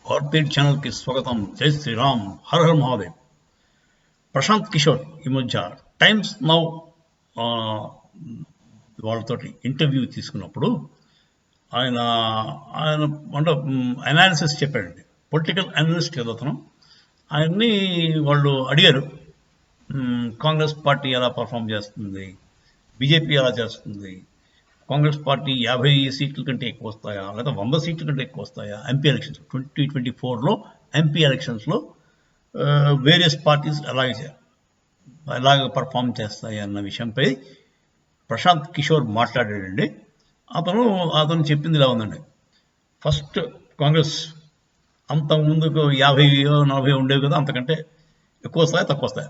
Corporate ఛానల్కి స్వాగతం. జై శ్రీరామ్, హర హర మహాదేవ్. ప్రశాంత్ కిషోర్ ఈ మధ్య టైమ్స్ నౌ వాళ్ళతోటి ఇంటర్వ్యూ తీసుకున్నప్పుడు ఆయన ఆయన అంటే అనాలిసిస్ చెప్పాడండి. పొలిటికల్ అనలిస్ట్ కదా అతను. ఆయన్ని వాళ్ళు అడిగారు, కాంగ్రెస్ పార్టీ ఎలా పర్ఫామ్ చేస్తుంది, బీజేపీ ఎలా చేస్తుంది, కాంగ్రెస్ పార్టీ 50 సీట్ల కంటే ఎక్కువ వస్తాయా లేదా 100 సీట్ల కంటే ఎక్కువ వస్తాయా ఎంపీ ఎలక్షన్స్ 2024లో ఎంపీ ఎలక్షన్స్లో వేరియస్ పార్టీస్ ఎలాగ పర్ఫామ్ చేస్తాయి అన్న విషయంపై ప్రశాంత్ కిషోర్ మాట్లాడాడండి. అతను చెప్పింది ఇలా ఉందండి. ఫస్ట్ కాంగ్రెస్ అంత ముందుకు 50-40 ఉండేవి కదా, అంతకంటే ఎక్కువ వస్తాయా తక్కువ వస్తాయా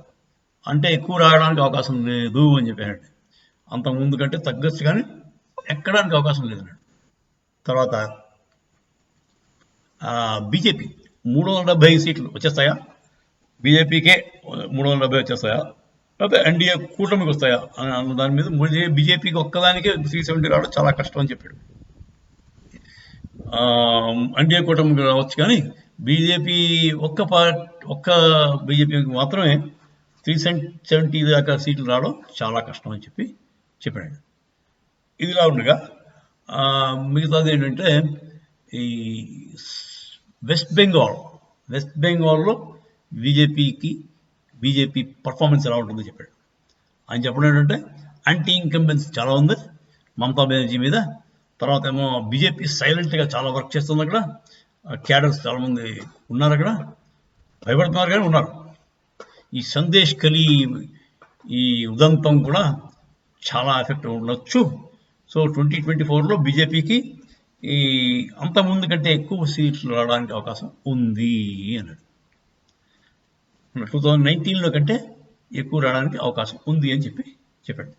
అంటే ఎక్కువ రావడానికి అవకాశం లేదు అని చెప్పానండి. అంత ముందు కంటే తగ్గచ్చు కానీ ఎక్కడానికి అవకాశం లేదన్నాడు. తర్వాత బీజేపీ 375 సీట్లు వచ్చేస్తాయా, బీజేపీకే 370 వచ్చేస్తాయా లేకపోతే ఎన్డీఏ కూటమికి వస్తాయా అన్న దాని మీద బీజేపీకి ఒక్కదానికే 370 రావడం చాలా కష్టం అని చెప్పాడు. ఎన్డీఏ కూటమికి రావచ్చు కానీ బీజేపీ ఒక్క బీజేపీకి మాత్రమే 370 దాకా సీట్లు రావడం చాలా కష్టం అని చెప్పాడు. ఇదిలా ఉండగా మిగతాది ఏంటంటే ఈ వెస్ట్ బెంగాల్లో బీజేపీ పర్ఫార్మెన్స్ ఎలా ఉంటుందో చెప్పాడు. ఆయన చెప్పడం ఏంటంటే యాంటీ ఇన్కంబెన్స్ చాలా ఉంది మమతా బెనర్జీ మీద. తర్వాత ఏమో బీజేపీ సైలెంట్గా చాలా వర్క్ చేస్తుంది, అక్కడ క్యాడర్స్ చాలామంది ఉన్నారు, అక్కడ భయపడుతున్నారు కానీ ఉన్నారు. ఈ సందేశ్ ఖలీ ఈ ఉదంతం కూడా చాలా ఎఫెక్ట్ ఉండొచ్చు. సో 2024లో బీజేపీకి ఈ అంత ముందు కంటే ఎక్కువ సీట్లు రావడానికి అవకాశం ఉంది అన్నాడు. 2019లో కంటే ఎక్కువ రావడానికి అవకాశం ఉంది అని చెప్పాడు.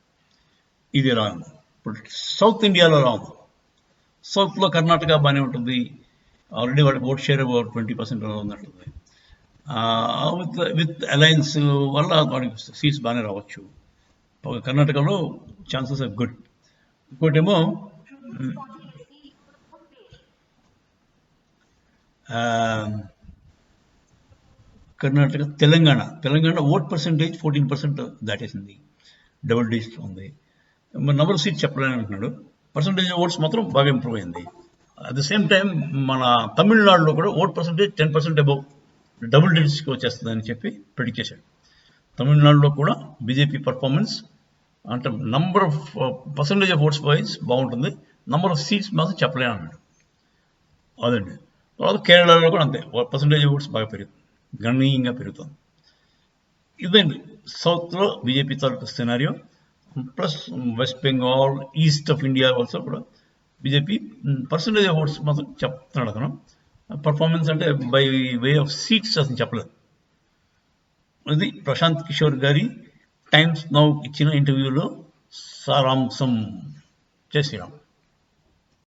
ఇది ఎలా ఉంది. ఇప్పుడు సౌత్ ఇండియాలో ఎలా ఉంది. సౌత్లో కర్ణాటక బాగానే ఉంటుంది, ఆల్రెడీ వాడికి ఓట్ షేర్ 20% ఉన్నట్టుంది. విత్ అలయన్స్ వల్ల వాడికి సీట్స్ బాగానే రావచ్చు. కర్ణాటకలో ఛాన్సెస్ ఆర్ గుడ్. ఇంకోటేమో కర్ణాటక, తెలంగాణ ఓట్ పర్సెంటేజ్ 14% దాటేసింది, డబుల్ డిజిట్ ఉంది. నెంబర్ సీట్ చెప్పలేని అంటున్నాడు. పర్సంటేజ్ ఓట్స్ మాత్రం బాగా ఇంప్రూవ్ అయింది. అట్ ద సేమ్ టైం మన తమిళనాడులో కూడా ఓట్ పర్సెంటేజ్ 10% అబౌవ్ డబుల్ డిజిట్స్కి వచ్చేస్తుందని చెప్పి ప్రెడిక్ట్ చేశాడు. తమిళనాడులో కూడా బీజేపీ పర్ఫార్మెన్స్ అంటే number of percentage of votes wise బాగుంటుంది, నంబర్ ఆఫ్ సీట్స్ మాత్రం చెప్పలేను అన్నాడు. అదండి. తర్వాత కేరళలో కూడా అంతే, పర్సంటేజ్ ఆఫ్ ఓట్స్ బాగా గణనీయంగా పెరుగుతుంది. ఇదండి సౌత్లో బీజేపీ తాలూకు scenario. Plus west Bengal, east of India also కూడా బీజేపీ పర్సంటేజ్ ఆఫ్ ఓట్స్ మాత్రం చెప్తున్నాడు అతను. పర్ఫార్మెన్స్ అంటే బై వే ఆఫ్ సీట్స్ అతను చెప్పలేదు. ఇది ప్రశాంత్ కిషోర్ గారి టైమ్స్ నౌ ఇచ్చిన ఇంటర్వ్యూలో సారాంశం. జై శ్రీరామ్.